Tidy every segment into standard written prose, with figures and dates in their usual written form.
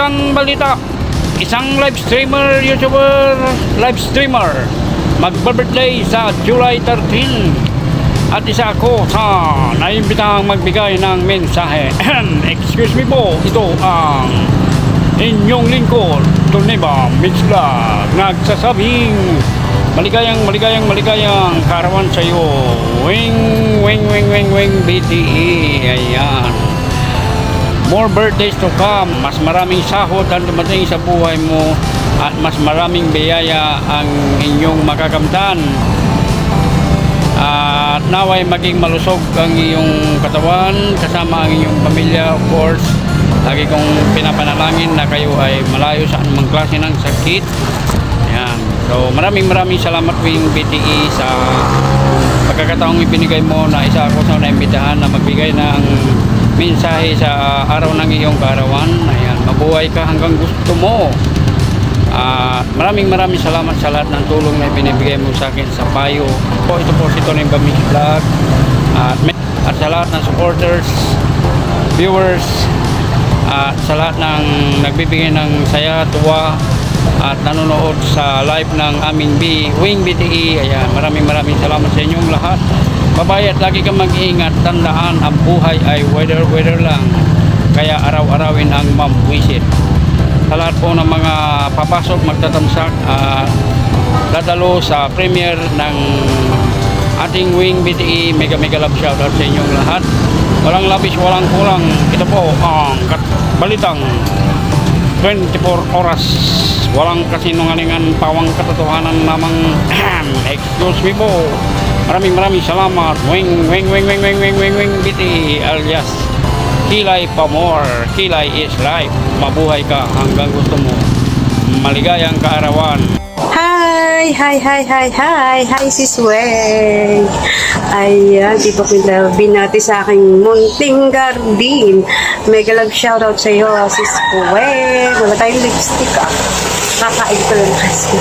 Maagang balita, isang live streamer magba-birthday sa July 13 at isa ako sa naimbitahang magbigay ng mensahe. Excuse me po, ito ang inyong lingkod, Torneba Mix Vlog, nagsasabing maligayang karawan sa iyo. Wing BTE. Ayan, more birthdays to come. Mas maraming sahod ang dumating sa buhay mo at mas maraming biyaya ang inyong makakamtan. At naway maging malusog ang iyong katawan kasama ang iyong pamilya. Of course, lagi kong pinapanalangin na kayo ay malayo sa anumang klase ng sakit. Ayan. So maraming salamat Wing BTE sa pagkakataong ibinigay mo na isa ako sa naimbitahan na magbigay ng mensahe sa araw ng iyong kaarawan. Ayan, mabuhay ka hanggang gusto mo. Maraming salamat sa lahat ng tulong na binibigay mo sa akin sa payo. Ito po si Torneba Mix Vlog at sa lahat ng supporters, viewers, at sa lahat ng nagbibigay ng saya, tuwa at nanonood sa live ng aming Wing BTE. Ayan, maraming salamat sa inyong lahat. Bye-bye at lagi kang mag-iingat. Tandaan, ang buhay ay weather lang, kaya araw-arawin ang mamwisit. Sa lahat po ng mga papasok, magtatamsak at dadalo sa premiere ng ating Wing BTE, mega love shoutout sa inyong lahat. Walang labis, walang kulang. Ito po ang balitang 24 oras, walang kasinungalingan, pawang katotohanan lamang. Excuse me po. Maraming salamat Wing BTE alias Kilay pa more. Kilay is life. Mabuhay ka hanggang gusto mo. Maligayang kaarawan. Hi sis Weng. Ayan, di pa binati sa aking munting garden. Mega love shoutout sa iyo sis Weng. Wala tayong lipstick kakain ko lang kasi.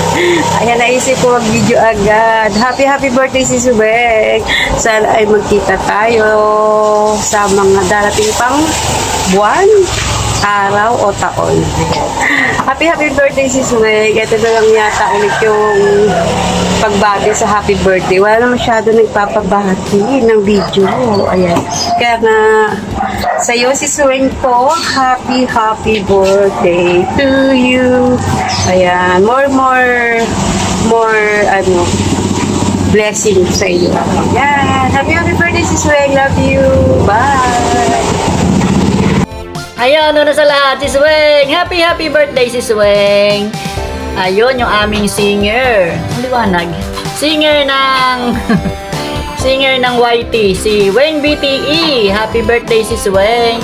Ayan, naisip ko mag-video agad. Happy birthday sis Weng. Sana ay magkita tayo sa mga darating pang buwan, araw o taon. Happy birthday sis Weng. Ito na lang yata ulit yung pagbati sa happy birthday. Wala na masyado nagpapabati ng video. Ayan. Kaya nga sa'yo sis Weng po, happy birthday to you. Ayan. More blessing sa iyo. Ayan. Happy birthday sis Weng. Love you. Bye. Ayun, una sa lahat, sis Weng. Happy birthday, sis Weng. Ayun, yung aming singer. Ang liwanag. Singer ng YT, si Wing BTE. Happy birthday, sis Weng.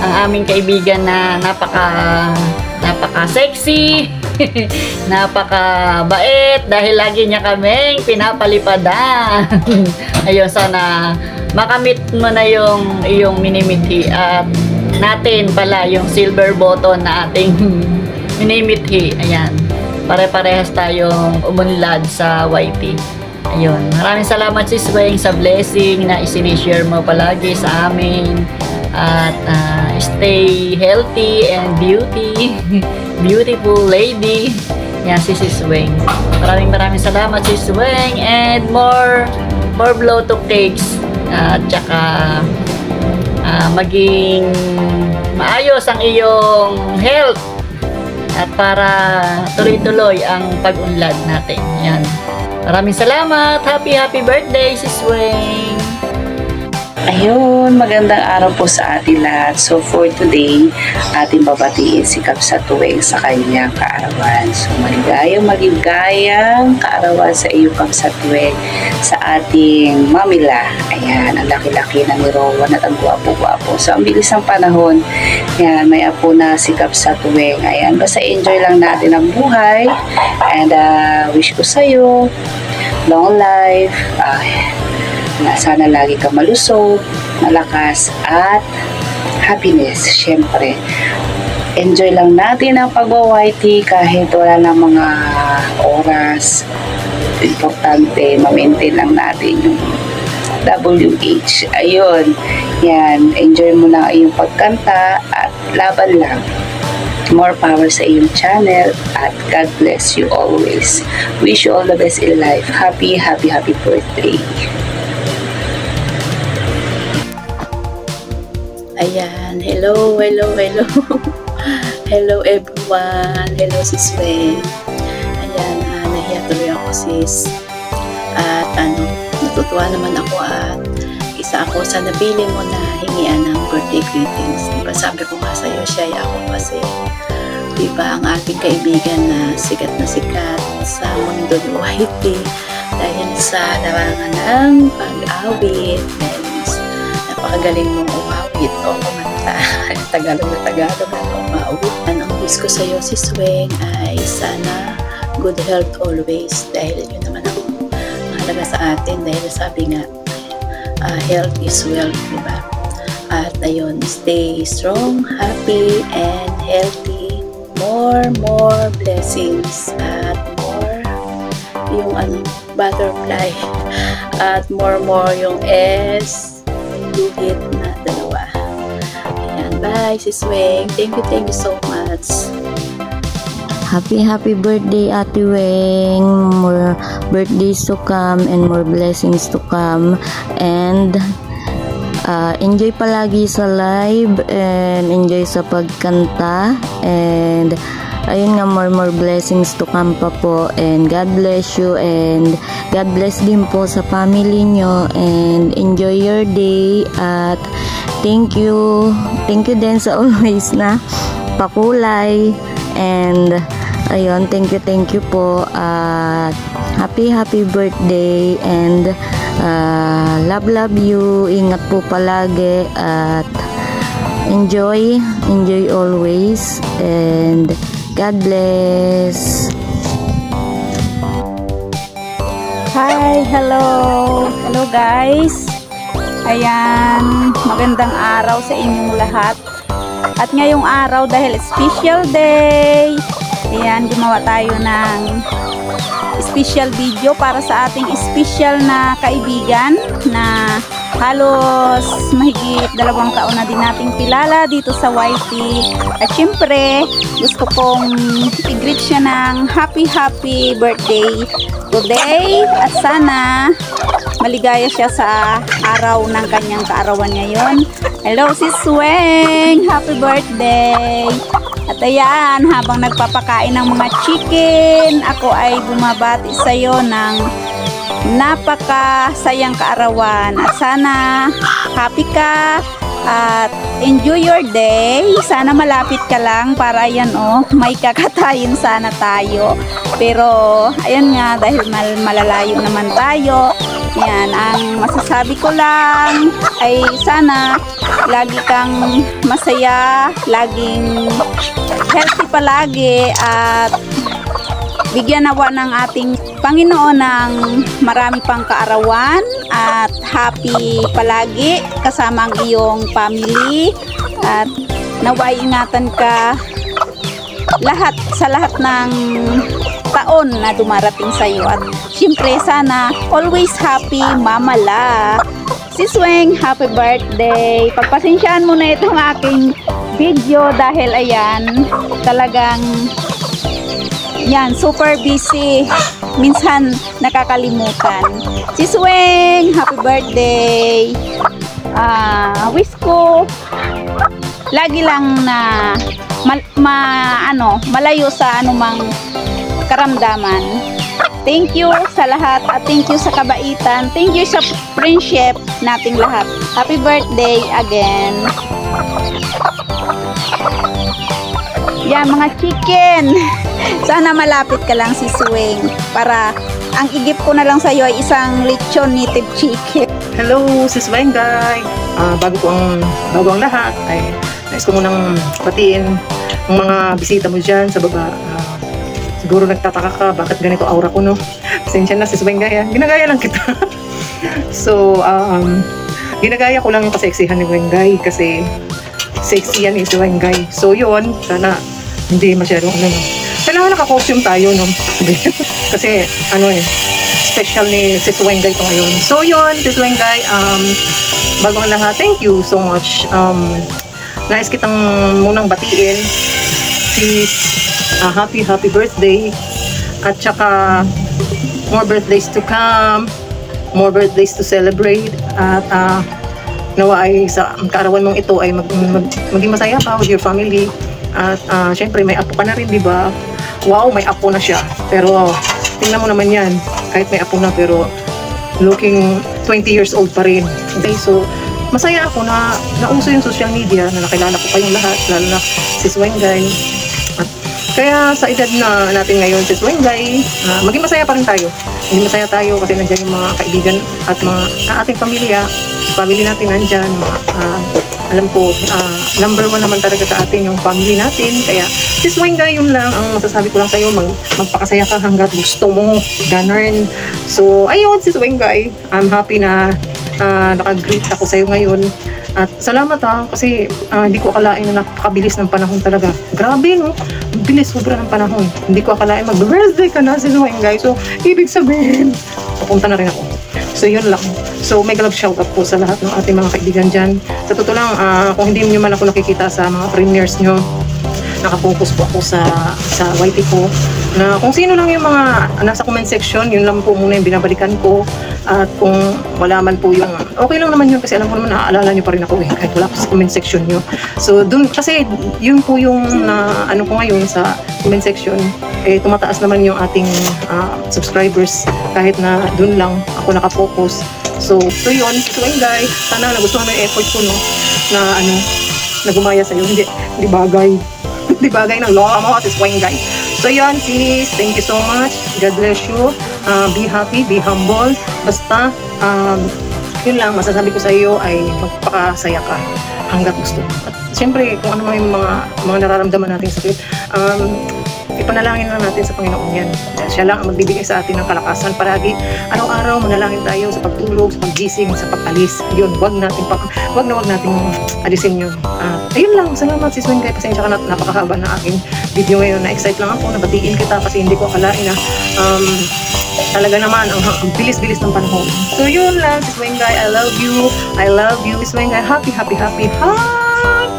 Ang aming kaibigan na napaka-sexy, napaka-bait, dahil lagi niya kaming pinapalipadan. Ayun, sana makamit mo na yung iyong minimithi at natin pala yung silver button na ating minimithi. Ayan, pare-parehas tayong umunlad sa YT. Ayun, maraming salamat sis Weng sa blessing na isinishare mo palagi sa amin. At stay healthy and beautiful lady. Yan si sis Weng. Maraming salamat sis Weng, and more blow to cakes. At saka maging maayos ang iyong health at para tuloy-tuloy ang pag-unlad natin. Yan. Maraming salamat. Happy birthday sis Weng. Ayun, magandang araw po sa ating lahat. So for today, ating babatiin si Kapsat Weng sa kanyang kaarawan. So maligayang kaarawan sa iyo Kapsat Weng, sa ating mamila. Ayan, ang laki-laki na ni Rowan at ang guwapo-guwapo. So ang bilis ng panahon, ayan, may apo na si Kapsat Weng. Ayan, basta enjoy lang natin ang buhay. And wish ko sa iyo long life. Sana lagi ka malusog, malakas at happiness. Syempre, enjoy lang natin ang pag-YT kahit wala na mga oras. Importante, ma-maintain lang natin yung WH. Ayun, yan, enjoy mo na yung pagkanta at laban lang. More power sa iyong channel at God bless you always. Wish you all the best in life. Happy birthday. Ayan, hello. Hello everyone. Hello sis Wen. Ayan, nahiya tuloy ako sis. At natutuwa naman ako at isa ako sa napili mo na hingian ng birthday greetings. Diba sabi ko nga sa'yo, siya ako kasi diba ang ating kaibigan na sikat sa mundo ni Whitey dahil sa larangan ng pag-awit. Napakagaling mong umawit o kumanta. Tagalog na umawit. Ang wish ko sa'yo sis Weng ay sana good health always dahil yun naman ang mahalaga sa atin dahil sabi nga health is wealth, diba? At ayun, stay strong, happy, and healthy. More blessings at more yung butterfly at more yung S guhit na dalawa. Ayan, bye sis Weng. Thank you so much. Happy birthday Ate Weng. More birthdays to come and more blessings to come. And enjoy palagi sa live and enjoy sa pagkanta. And ayun nga, more blessings to come pa po. And God bless you and God bless din po sa family nyo. And enjoy your day. At thank you din sa always na pakulay. And ayun, thank you po at happy birthday and love you, ingat po palagi at enjoy always and God bless. Hi, hello guys. Ayan, magandang araw sa inyong lahat. At ngayong araw dahil special day, ayan, gumawa tayo ng special video para sa ating special na kaibigan na halos mahigit 2 taon na din nating kilala dito sa Whitey. At syempre, gusto kong i-greet siya ng happy birthday today at sana maligaya siya sa araw ng kanyang kaarawan ngayon. Hello sis Weng, happy birthday. At ayan, habang nagpapakain ng mga chicken, ako ay bumabati sa iyo ng napakasayang kaarawan. At sana happy ka at enjoy your day. Sana malapit ka lang para ayan may kakatayin sana tayo. Pero ayan nga, dahil malalayo naman tayo, yan, ang masasabi ko lang ay sana lagi kang masaya, laging healthy palagi at bigyan nawa ng ating Panginoon ng marami pang kaarawan at happy palagi kasama ang iyong family at naway ingatan ka sa lahat ng taon na dumarating sa iyo at syempre sana always happy Mama La. Sis Weng, happy birthday. Pagpasensyaan mo na itong aking video dahil ayan, talagang yan, super busy. Minsan nakakalimutan. Sis Weng, happy birthday. Wish ko lagi lang na malayo sa anumang karamdaman. Thank you sa lahat at thank you sa kabaitan. Thank you sa friendship nating lahat. Happy birthday again. Yan mga chicken. Sana malapit ka lang si Weng para ang igip ko na lang sa iyo ay isang lechon native chicken. Hello sis Weng guys. Bago ang lahat ay nais ko munang batiin ang mga bisita mo dyan sa baba. Siguro nagtataka ka, bakit ganito aura ko, no? Pasensya na, sis Weng gaya. Ginagaya lang kita. So, ginagaya ko lang yung kaseksihan ni Wengay kasi sexy yan si Wengay. So, yun, sana hindi masyadong no? Kailangan naka-costume tayo, no? Kasi, special ni sis Wengay ito ngayon. So, yun, sis Wengay, bago ang lahat, thank you so much. Nais kitang munang batiin happy birthday. At saka more birthdays to come, more birthdays to celebrate. At nawa ay sa kaarawan mong ito ay maging masaya ka with your family. At syempre may apo ka na rin, di ba? Wow, may apo na siya. Pero tingnan mo naman yan, kahit may apo na pero looking 20 years old pa rin. Okay, so masaya ako na nauso yung social media, na nakilala ko kayong lahat, lalo na si Swengay. At kaya sa edad na natin ngayon, si Swengay, maging masaya pa rin tayo. Maging masaya tayo kasi nandiyan yung mga kaibigan at mga ating pamilya. Family natin nandyan. Alam ko, number 1 naman talaga sa atin yung family natin. Kaya si Swengay, yun lang ang masasabi ko lang sa'yo. Magpakasaya ka hanggat gusto mo. Ganun. So, ayun, si Swengay. I'm happy na naka-greet ako sa'yo ngayon. At salamat kasi hindi ko akalain na napakabilis ng panahon talaga. Grabe, no? Bilis, sobra ng panahon. Hindi ko akalain mag-birthday ka na si Swengay. So, ibig sabihin, papunta na rin ako. So, yun lang. So, mega love shoutout po sa lahat ng ating mga kaibigan dyan. Sa totoo lang, kung hindi nyo man ako nakikita sa mga premieres nyo, nakapokus po ako sa YT ko, na kung sino lang yung mga nasa comment section, yun lang po muna yung binabalikan ko. At kung wala man po yung, okay lang naman yun kasi alam ko naman naaalala nyo pa rin ako kahit wala po sa comment section nyo. So dun, kasi yun po yung ano ko ngayon sa comment section, tumataas naman yung ating subscribers kahit na dun lang ako nakapokus. So yun, Swengay, sana nagustuhan mo yung effort ko, no, na gumaya sa'yo. Hindi bagay. Hindi bagay ng loka mo kasi Swengay. So yun, sis, thank you so much. God bless you. Be happy, be humble. Basta, yun lang, masasabi ko sa iyo ay magpakasaya ka hanggat gusto. At siyempre, kung ano yung mga nararamdaman natin sakit, ipanalangin lang natin sa Panginoon yan. Siya lang ang magbibigay sa atin ng kalakasan. Palagi, araw-araw, manalangin tayo sa pagtulog, sa paggising, sa pag-alis. Yun, wag natin alisin yun. Ayun lang, salamat si Swengay. Pasensya ka na, napakahaba na aking video ngayon. Na-excite lang ako, nabatiin kita kasi hindi ko akalain na talaga naman ang bilis-bilis ng panahon. So yun lang, si Swengay, I love you. I love you, si Swengay. Happy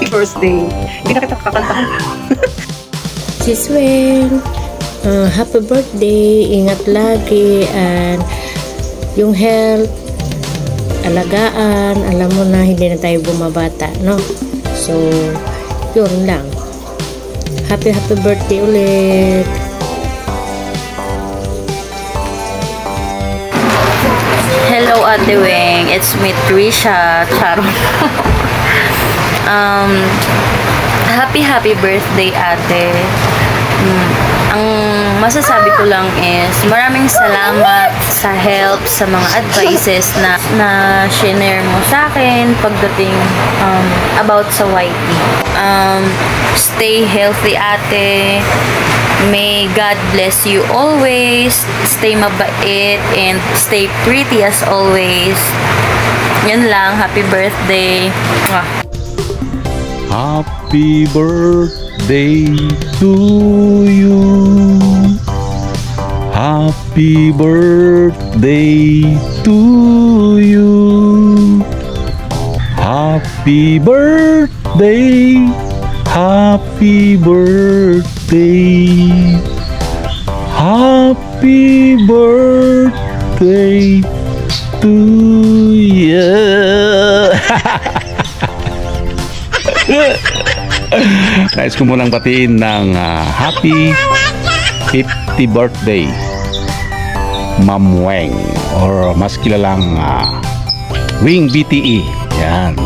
birthday. Hindi na kita kakantahan. Si Sweng, happy birthday, ingat lagi, and yung health, alagaan, alam mo na hindi na tayo bumabata, no? So, yun lang. Happy birthday ulit. Hello Ate Weng, it's me Trisha Charon. Happy birthday ate. Ang masasabi ko lang is maraming salamat sa help, sa mga advices na share mo sa akin pagdating about sa YT. Stay healthy ate. May God bless you always. Stay mabait and stay pretty as always. Yan lang. Happy birthday. Happy birthday to you. Happy birthday to you. Happy birthday. Happy birthday. Happy birthday to you. Nais ko munang batiin ng happy 50th birthday Ma'am Weng, or mas kilalang Wing BTE. Yan.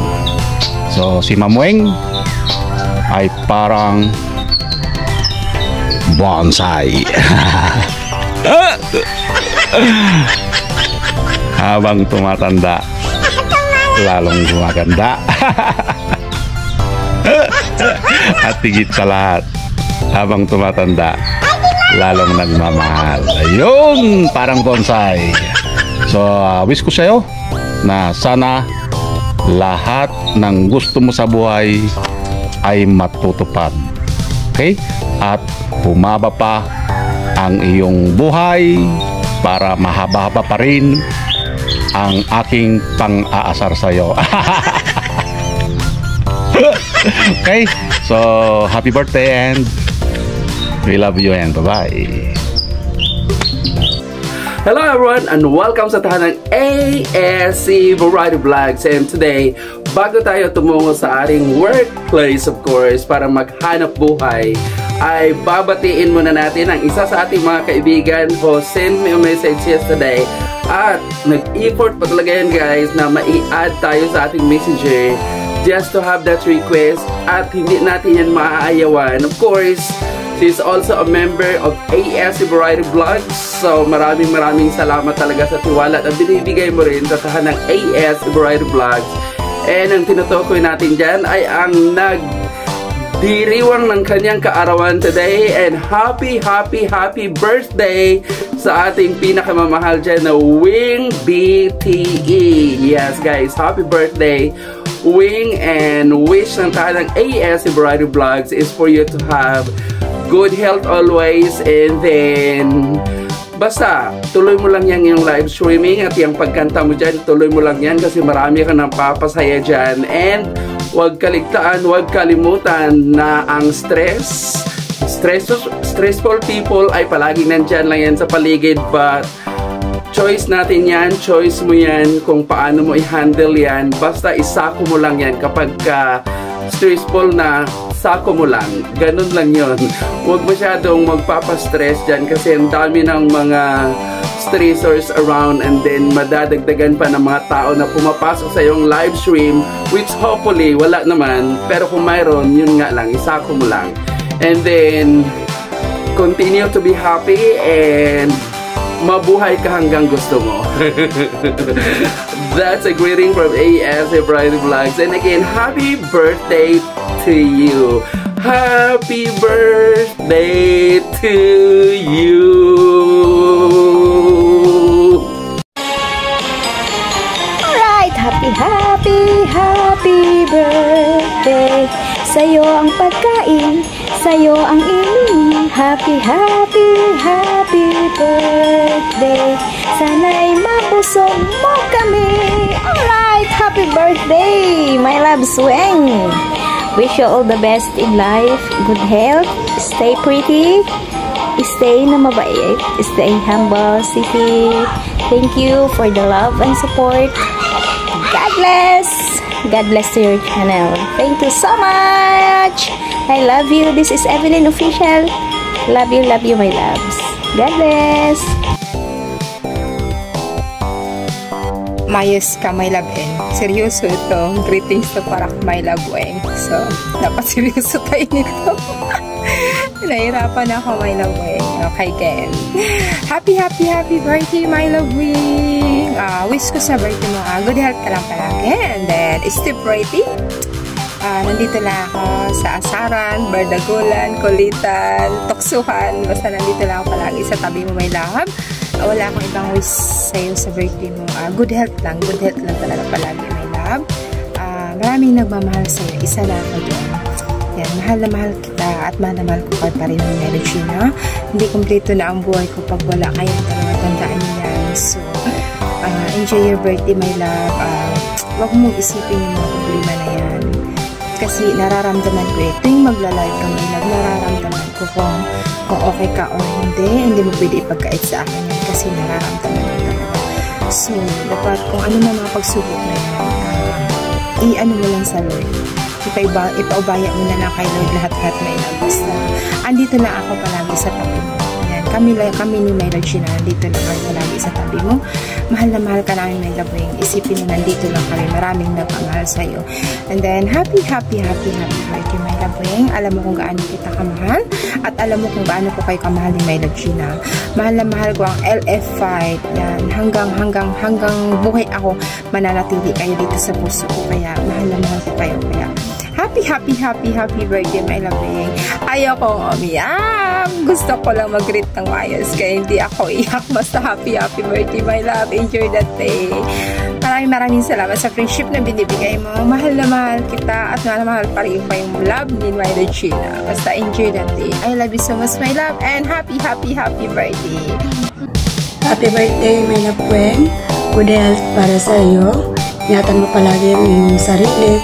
So si Ma'am Weng ay parang bonsai. Habang tumatanda, lalong gumaganda. At higit sa lahat, habang tumatanda, lalong nagmamahal. Ayun, parang bonsai. So, wish ko sa'yo na sana lahat ng gusto mo sa buhay ay matutupad. Okay? At humaba pa ang iyong buhay para mahaba-haba pa rin ang aking pang-aasar sa'yo. Okay? So, happy birthday and We love you and bye-bye. Hello everyone and welcome sa tahanang ASC Variety Vlogs, and today bago tayo tumungo sa ating workplace of course para maghanap buhay ay babatiin muna natin ang isa sa ating mga kaibigan who sent me a message yesterday at nag-effort pa talaga yan guys na mai-add tayo sa ating messenger just to have that request at hindi natin yan maaayawan. Of course, she's also a member of ASC Variety Vlogs. So maraming salamat talaga sa tiwala na binibigay mo rin sa tahanang ASC Variety Vlogs. And ang tinutukoy natin dyan ay ang nagdiriwang ng kanyang kaarawan today. And happy birthday sa ating pinakamamahal dyan na Wing BTE. Yes guys, happy birthday Wing, and wish ng tahanang ASC Variety Vlogs is for you to have good health always, and then basta tuloy mo lang yan yung live streaming at yung pagkanta mo dyan, tuloy mo lang yan kasi marami ka nang papasaya dyan. And huwag kaligtaan, huwag kalimutan na ang stressful people ay palaging nandyan lang yan sa paligid, but choice natin yan, choice mo yan kung paano mo i-handle yan. Basta isako mo lang yan kapag stressful na, sako mo lang. Ganun lang yon. Huwag masyadong magpapastress dyan kasi ang dami ng mga stressors around, and then madadagdagan pa ng mga tao na pumapasok sa yung live stream, which hopefully wala naman, pero kung mayroon, yun nga lang, isako mo lang. And then continue to be happy and mabuhay ka hanggang gusto mo. That's a greeting from ASC Variety Vlogs. And again, happy birthday to you. Happy birthday to you. Alright, happy birthday. Sa'yo ang pagkain, sa'yo ang inumin. Happy birthday. Sana'y mabusog mo kami. Alright, happy birthday, my love Swing. Wish you all the best in life, good health, stay pretty, stay na mabait, stay humble, Sisi. Thank you for the love and support. God bless. God bless to your channel. Thank you so much. I love you. This is Evelyn Official. Love you, my loves. God bless. Mayos ka, my love Weng. Seryoso ito. Greetings to para my love Weng. So, dapat seryoso tayo nito. Nahirapan ako, my love Weng. Okay, Ken. Happy birthday, my love Weng. Wish ko sa birthday mo, good health ka lang palagi. And then, stay pretty. Nandito lang ako sa asaran, bardagulan, kulitan, tuksuhan. Basta nandito lang ako palagi sa tabi mo, my love. Wala akong ibang wish sa'yo sa birthday mo. Good health lang talaga palagi, my love. Maraming nagmamahal sa'yo. Isa lang ako dyan. Yan, mahal na mahal kita at mahal na mahal ko pa rin yung energy na. Hindi kompleto na ang buhay ko pag wala kayong dalawa. Tandaan niyo yan. So, enjoy your birthday, my love. Huwag mong isipin yung mga problema na yan. Kasi nararamdaman ko tuwing magla-live ka, my love, nararamdaman ko kung okay ka o hindi mo pwede ipagkait sa akin yan kasi nararamdaman ko talaga. So, dapat kung ano na mga pagsubok na yan, i-ano mo lang sa Lord. Ipaubaya mo na lang kay Lord lahat-lahat, my love. Basta, andito na ako palagi sa tabi mo. Yan, kami ni my Lord Shina, andito lang kami palagi sa tabi mo. Mahal na mahal ka namin, my love Weng. Isipin mo, nandito lang kami. Maraming nagpamahal sa'yo. And then, happy birthday, my love Weng. Alam mo kung gaano kita kamahal. At alam mo kung gaano ko kayo kamahal ni my love Gina. Mahal na mahal ko ang LF5. Yan. Hanggang buhay ako, mananatili kayo dito sa puso ko. Kaya, mahal na mahal ko kayo. Kaya, happy birthday, my love Weng. Ayokong umiyak. Gusto ko lang mag-greet ng maayos. Kaya hindi ako iyak. Basta happy birthday, my love. Enjoy that day. Maraming salamat sa friendship na binibigay mo. Mahal na mahal kita at mahal pa rin pa yung love ni my love Gina. Basta enjoy that day. I love you so much, my love. And happy birthday. Happy birthday, my love Weng. Good health para sa iyo. Ingatan mo palagi yung sarili.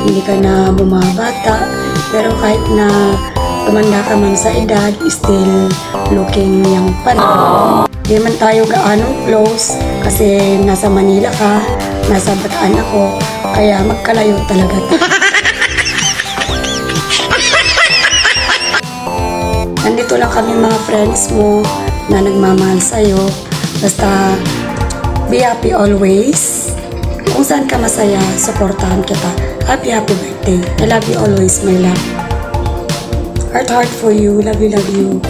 Hindi ka na bumabata. Pero kahit na tumanda ka man sa edad, still looking young pa rin. Di man tayo gaano close kasi nasa Manila ka, nasa Bataan ako, kaya magkalayo talaga tayo. Nandito lang kami mga friends mo na nagmamahal sa'yo. Basta be happy always. Kung saan ka masaya, supportahan kita. Happy birthday. I love you always, my love. Heart for you. Love you.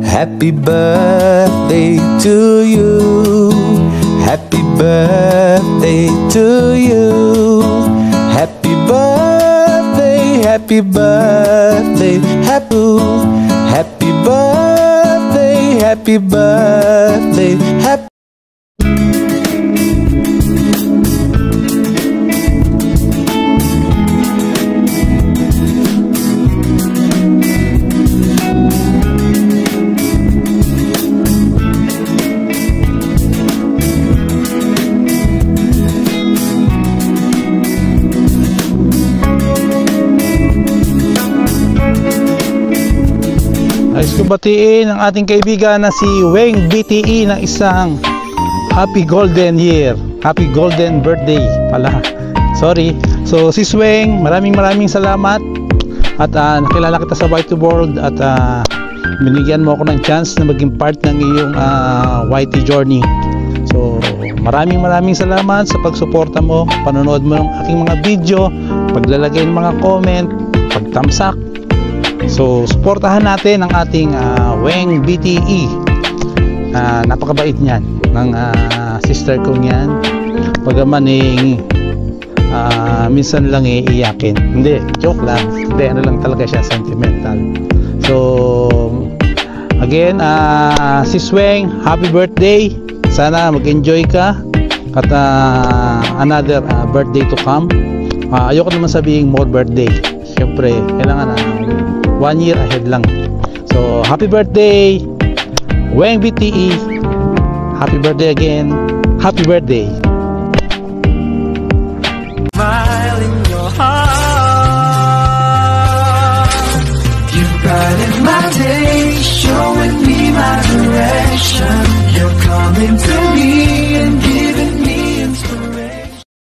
Happy birthday to you. Happy birthday to you. Happy birthday, happy birthday, happy birthday, happy birthday, happy. Nais ko batiin ang ating kaibigan na si Weng BTE ng isang happy golden year. Happy golden birthday pala. Sorry. So si Weng, maraming salamat at nakilala kita sa YT World at binigyan mo ako ng chance na maging part ng iyong YT journey. So maraming salamat sa pagsuporta mo, panonood mo ng aking mga video, paglalagay ng mga comment, pagtamsak. So, suportahan natin ang ating Weng BTE. Napakabait niyan ng sister ko niyan. Pagaman minsan lang iiyakin. Hindi, joke lang. Hindi, ano lang talaga siya, sentimental. So, again, sis Weng, happy birthday. Sana mag-enjoy ka. At another birthday to come. Ayoko naman sabihin more birthday. Siyempre, kailangan 1 year ahead lang. So, happy birthday, Weng BTE. Happy birthday again. Happy birthday. Smile in your heart. You brighten my day, showing me my direction. You're coming to